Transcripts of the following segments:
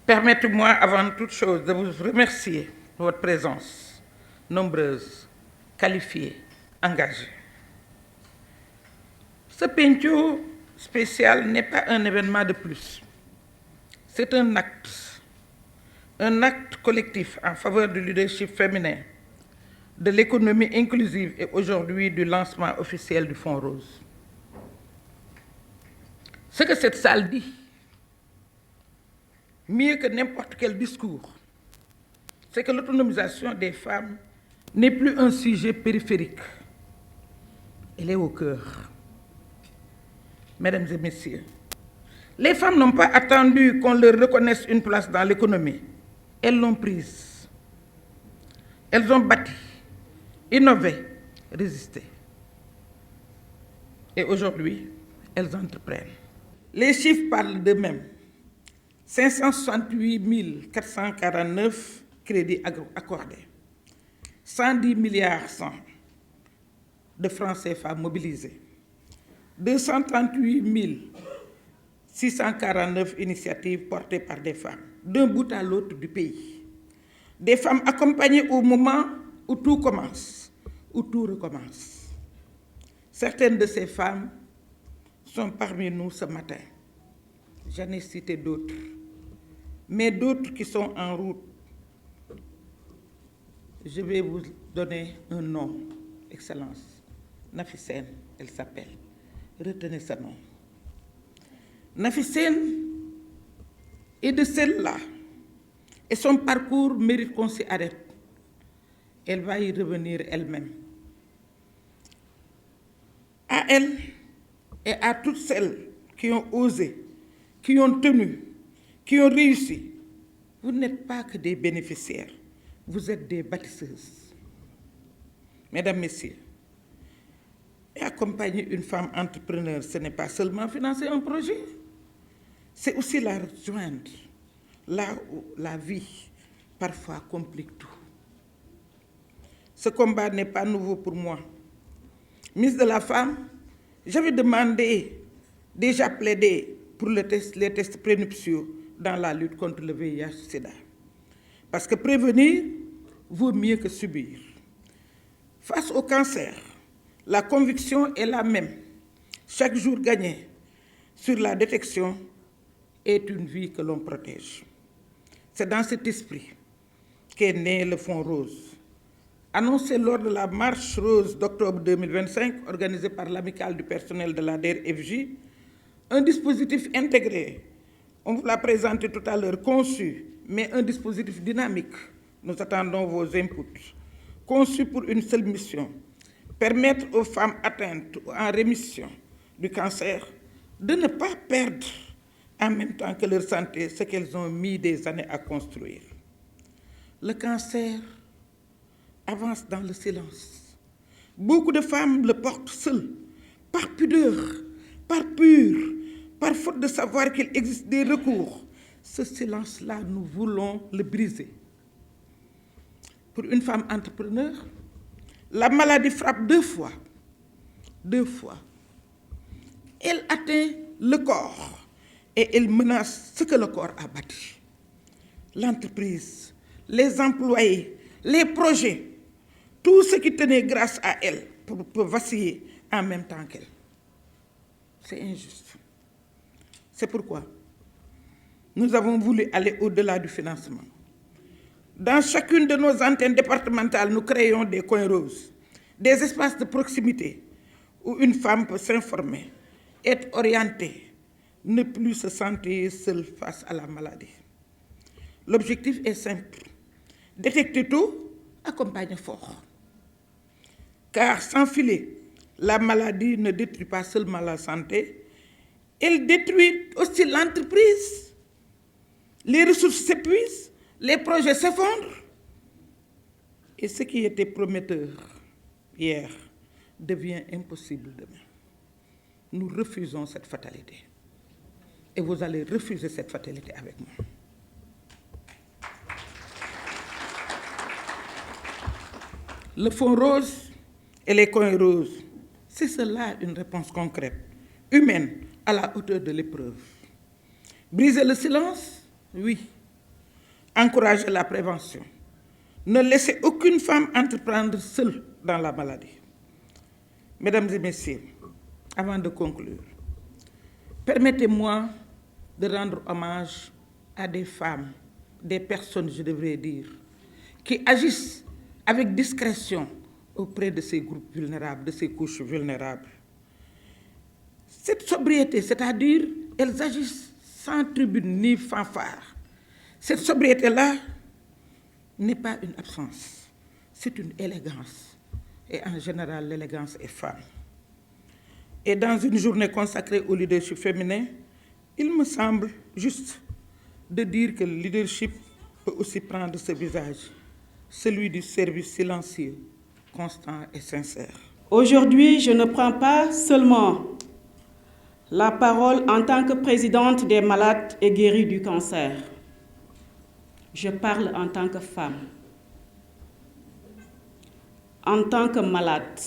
Permettez-moi avant toute chose de vous remercier pour votre présence nombreuse, qualifiée, engagée. Ce pencco spécial n'est pas un événement de plus. C'est un acte collectif en faveur du leadership féminin, de l'économie inclusive et aujourd'hui du lancement officiel du Fonds Rose. Ce que cette salle dit, mieux que n'importe quel discours, c'est que l'autonomisation des femmes n'est plus un sujet périphérique. Elle est au cœur. Mesdames et messieurs, les femmes n'ont pas attendu qu'on leur reconnaisse une place dans l'économie. Elles l'ont prise. Elles ont bâti, innové, résisté. Et aujourd'hui, elles entreprennent. Les chiffres parlent d'eux-mêmes. 568 449 crédits accordés. 110 milliards 100 de francs CFA mobilisés. 238 649 initiatives portées par des femmes, d'un bout à l'autre du pays. Des femmes accompagnées au moment où tout commence, où tout recommence. Certaines de ces femmes sont parmi nous ce matin. J'en ai cité d'autres, mais d'autres qui sont en route. Je vais vous donner un nom, Excellence. Nafissène, elle s'appelle. Retenez ce nom. Nafissène est de celle-là, et son parcours mérite qu'on s'y arrête. Elle va y revenir elle-même. À elle et à toutes celles qui ont osé, qui ont tenu, qui ont réussi, vous n'êtes pas que des bénéficiaires, vous êtes des bâtisseuses. Mesdames, Messieurs, et accompagner une femme entrepreneur, ce n'est pas seulement financer un projet, c'est aussi la rejoindre là où la vie parfois complique tout. Ce combat n'est pas nouveau pour moi. Ministre de la Femme, j'avais demandé, déjà plaidé pour les tests prénuptiaux dans la lutte contre le VIH-Sida. Parce que prévenir vaut mieux que subir. Face au cancer, la conviction est la même. Chaque jour gagné sur la détection est une vie que l'on protège. C'est dans cet esprit qu'est né le Fonds Rose. Annoncé lors de la Marche Rose d'octobre 2025, organisée par l'Amicale du personnel de la DER/FJ, un dispositif intégré, on vous l'a présenté tout à l'heure, conçu, mais un dispositif dynamique. Nous attendons vos inputs. Conçu pour une seule mission, permettre aux femmes atteintes ou en rémission du cancer de ne pas perdre en même temps que leur santé ce qu'elles ont mis des années à construire. Le cancer avance dans le silence. Beaucoup de femmes le portent seules, par pudeur, par peur, par faute de savoir qu'il existe des recours. Ce silence-là, nous voulons le briser. Pour une femme entrepreneur, la maladie frappe deux fois. Deux fois. Elle atteint le corps et elle menace ce que le corps a bâti. L'entreprise, les employés, les projets, tout ce qui tenait grâce à elle peut vaciller en même temps qu'elle. C'est injuste. C'est pourquoi nous avons voulu aller au-delà du financement. Dans chacune de nos antennes départementales, nous créons des coins roses, des espaces de proximité où une femme peut s'informer, être orientée, ne plus se sentir seule face à la maladie. L'objectif est simple. Détecter tôt, accompagner fort. Car sans filet, la maladie ne détruit pas seulement la santé, elle détruit aussi l'entreprise. Les ressources s'épuisent, les projets s'effondrent. Et ce qui était prometteur hier devient impossible demain. Nous refusons cette fatalité. Et vous allez refuser cette fatalité avec moi. Le Fonds Rose et les coins roses, c'est cela une réponse concrète, humaine, à la hauteur de l'épreuve. Briser le silence? Oui, encourager la prévention. Ne laissez aucune femme entreprendre seule dans la maladie. Mesdames et messieurs, avant de conclure, permettez-moi de rendre hommage à des femmes, des personnes, je devrais dire, qui agissent avec discrétion auprès de ces groupes vulnérables, de ces couches vulnérables. Cette sobriété, c'est-à-dire, elles agissent sans tribune ni fanfare. Cette sobriété-là n'est pas une absence, c'est une élégance. Et en général, l'élégance est femme. Et dans une journée consacrée au leadership féminin, il me semble juste de dire que le leadership peut aussi prendre ce visage, celui du service silencieux, constant et sincère. Aujourd'hui, je ne prends pas seulement la parole en tant que présidente des malades et guéris du cancer. Je parle en tant que femme, en tant que malade,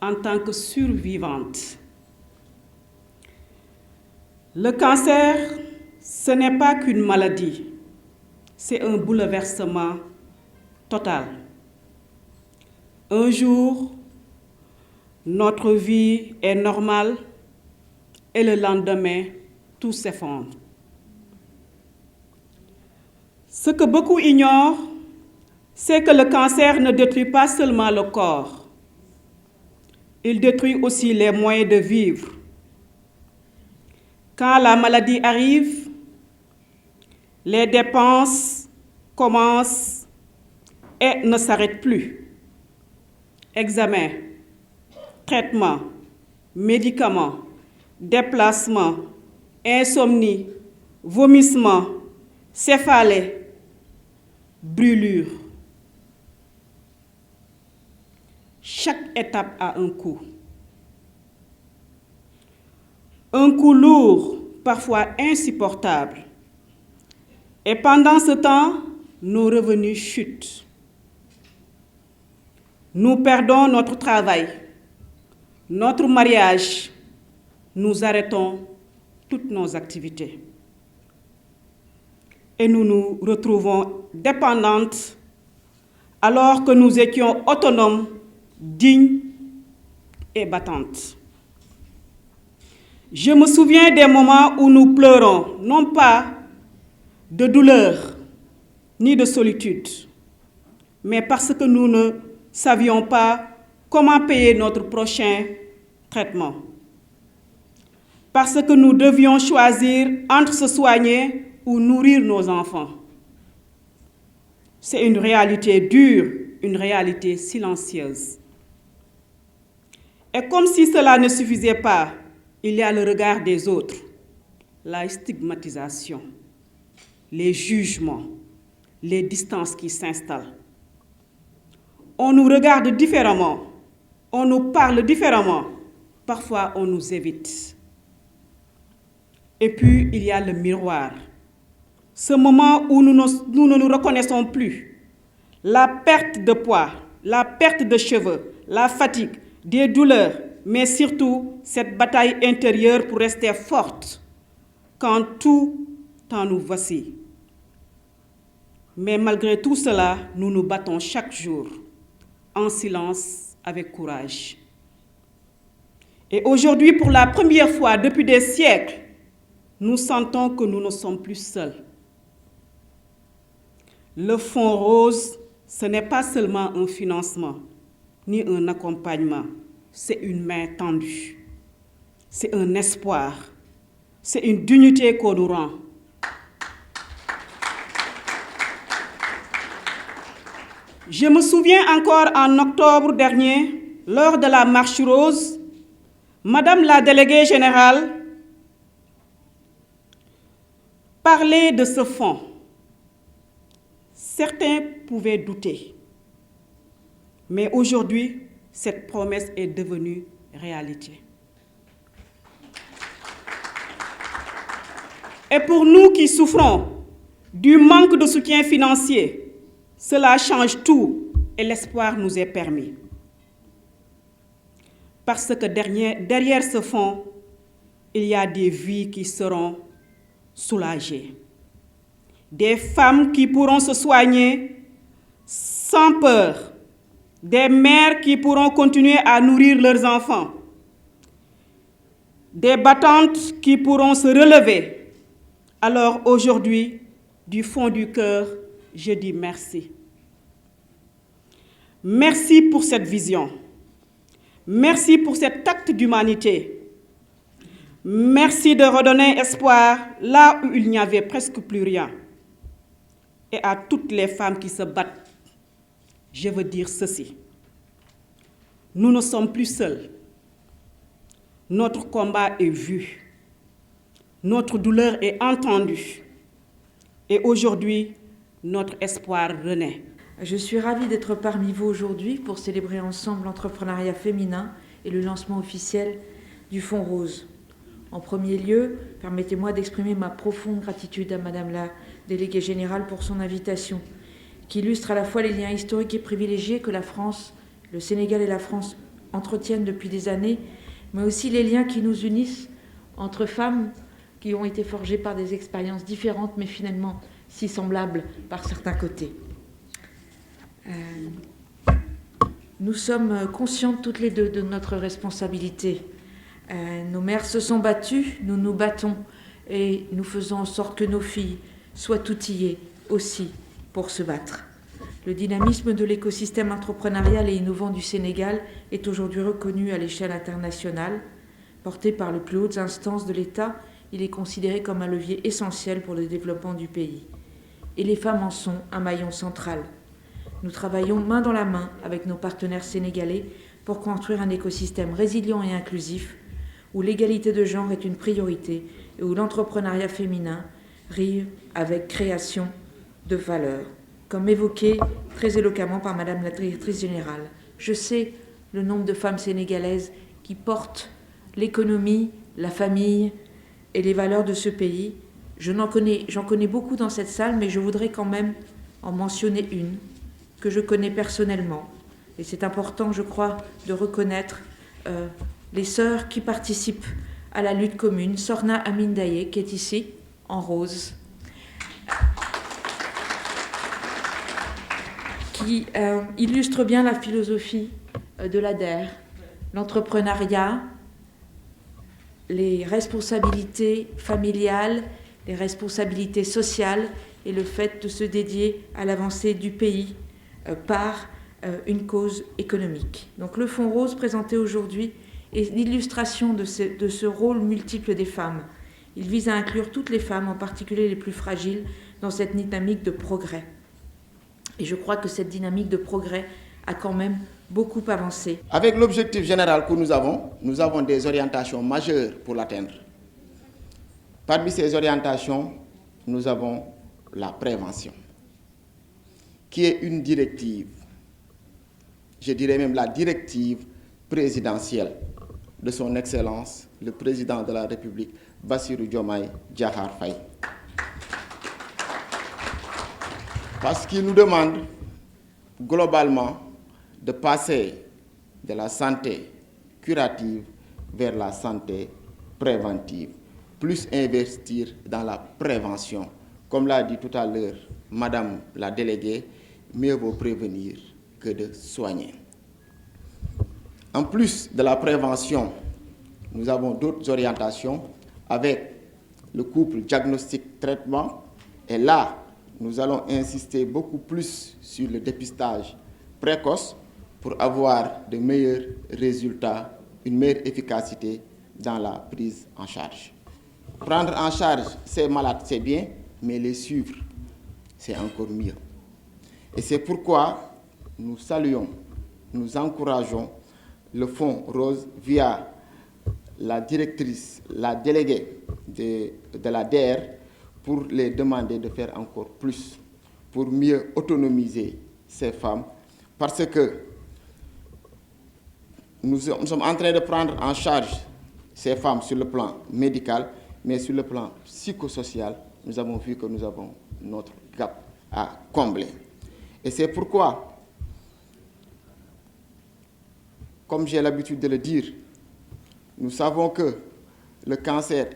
en tant que survivante. Le cancer, ce n'est pas qu'une maladie, c'est un bouleversement total. Un jour, notre vie est normale et le lendemain, tout s'effondre. Ce que beaucoup ignorent, c'est que le cancer ne détruit pas seulement le corps, il détruit aussi les moyens de vivre. Quand la maladie arrive, les dépenses commencent et ne s'arrêtent plus. Examens, traitements, médicaments, déplacements, insomnie, vomissements, céphalées, brûlures. Chaque étape a un coût. Un coût lourd, parfois insupportable. Et pendant ce temps, nos revenus chutent. Nous perdons notre travail, notre mariage. Nous arrêtons toutes nos activités. Et nous nous retrouvons dépendantes alors que nous étions autonomes, dignes et battantes. Je me souviens des moments où nous pleurons, non pas de douleur ni de solitude, mais parce que nous ne savions pas comment payer notre prochain traitement. Parce que nous devions choisir entre se soigner ou nourrir nos enfants. C'est une réalité dure, une réalité silencieuse. Et comme si cela ne suffisait pas, il y a le regard des autres, la stigmatisation, les jugements, les distances qui s'installent. On nous regarde différemment, on nous parle différemment, parfois on nous évite. Et puis, il y a le miroir. Ce moment où nous ne nous reconnaissons plus. La perte de poids, la perte de cheveux, la fatigue, des douleurs, mais surtout cette bataille intérieure pour rester forte quand tout en nous vacille. Mais malgré tout cela, nous nous battons chaque jour, en silence, avec courage. Et aujourd'hui, pour la première fois depuis des siècles, nous sentons que nous ne sommes plus seuls. Le Fonds Rose, ce n'est pas seulement un financement, ni un accompagnement, c'est une main tendue, c'est un espoir, c'est une dignité qu'on nous rend. Je me souviens encore en octobre dernier, lors de la Marche Rose, Madame la déléguée générale parlait de ce fonds. Certains pouvaient douter, mais aujourd'hui, cette promesse est devenue réalité. Et pour nous qui souffrons du manque de soutien financier, cela change tout et l'espoir nous est permis. Parce que derrière ce fonds, il y a des vies qui seront soulagées. des femmes qui pourront se soigner sans peur, des mères qui pourront continuer à nourrir leurs enfants, des battantes qui pourront se relever. Alors aujourd'hui, du fond du cœur, je dis merci. Merci pour cette vision. Merci pour cet acte d'humanité. Merci de redonner espoir là où il n'y avait presque plus rien. Et à toutes les femmes qui se battent, je veux dire ceci. Nous ne sommes plus seuls. Notre combat est vu. Notre douleur est entendue. Et aujourd'hui, notre espoir renaît. Je suis ravie d'être parmi vous aujourd'hui pour célébrer ensemble l'entrepreneuriat féminin et le lancement officiel du Fonds Rose. En premier lieu, permettez-moi d'exprimer ma profonde gratitude à Madame la déléguée générale pour son invitation, qui illustre à la fois les liens historiques et privilégiés que la France, le Sénégal et la France entretiennent depuis des années, mais aussi les liens qui nous unissent entre femmes qui ont été forgées par des expériences différentes, mais finalement si semblables par certains côtés. Nous sommes conscientes toutes les deux de notre responsabilité. Nos mères se sont battues, nous nous battons et nous faisons en sorte que nos filles soient outillées aussi pour se battre. Le dynamisme de l'écosystème entrepreneurial et innovant du Sénégal est aujourd'hui reconnu à l'échelle internationale. Porté par les plus hautes instances de l'État, il est considéré comme un levier essentiel pour le développement du pays. Et les femmes en sont un maillon central. Nous travaillons main dans la main avec nos partenaires sénégalais pour construire un écosystème résilient et inclusif où l'égalité de genre est une priorité et où l'entrepreneuriat féminin rime avec création de valeur. Comme évoqué très éloquemment par Madame la directrice générale, je sais le nombre de femmes sénégalaises qui portent l'économie, la famille et les valeurs de ce pays. J'en connais beaucoup dans cette salle, mais je voudrais quand même en mentionner une que je connais personnellement. Et c'est important, je crois, de reconnaître les sœurs qui participent à la lutte commune. Sorna Amindaye, qui est ici, en rose, qui illustre bien la philosophie de l'ADER, l'entrepreneuriat, les responsabilités familiales, les responsabilités sociales et le fait de se dédier à l'avancée du pays par une cause économique. Donc le Fonds Rose présenté aujourd'hui est l'illustration de ce rôle multiple des femmes. Il vise à inclure toutes les femmes, en particulier les plus fragiles, dans cette dynamique de progrès. Et je crois que cette dynamique de progrès a quand même beaucoup avancé. Avec l'objectif général que nous avons des orientations majeures pour l'atteindre. Parmi ces orientations, nous avons la prévention, qui est une directive, je dirais même la directive présidentielle de son Excellence, le Président de la République, Bassirou Diomaye Diakhar Faye. Parce qu'il nous demande globalement de passer de la santé curative vers la santé préventive, plus investir dans la prévention. Comme l'a dit tout à l'heure Madame la déléguée, mieux vaut prévenir que de soigner. En plus de la prévention, nous avons d'autres orientations avec le couple diagnostic-traitement. Et là, nous allons insister beaucoup plus sur le dépistage précoce pour avoir de meilleurs résultats, une meilleure efficacité dans la prise en charge. Prendre en charge ces malades, c'est bien, mais les suivre, c'est encore mieux. Et c'est pourquoi nous saluons, nous encourageons le Fonds Rose via la directrice, la déléguée de la DER, pour les demander de faire encore plus, pour mieux autonomiser ces femmes, parce que nous sommes en train de prendre en charge ces femmes sur le plan médical, mais sur le plan psychosocial, nous avons vu que nous avons notre gap à combler. Et c'est pourquoi, comme j'ai l'habitude de le dire, nous savons que le cancer,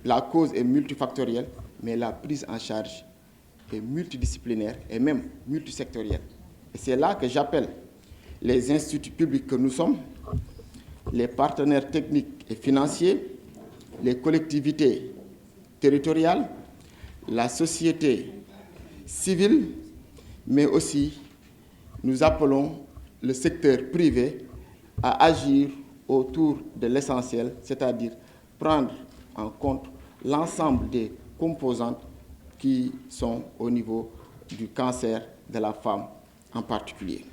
la cause est multifactorielle, mais la prise en charge et multidisciplinaire et même multisectoriel. Et c'est là que j'appelle les instituts publics que nous sommes, les partenaires techniques et financiers, les collectivités territoriales, la société civile, mais aussi nous appelons le secteur privé à agir autour de l'essentiel, c'est-à-dire prendre en compte l'ensemble des composantes qui sont au niveau du cancer de la femme en particulier.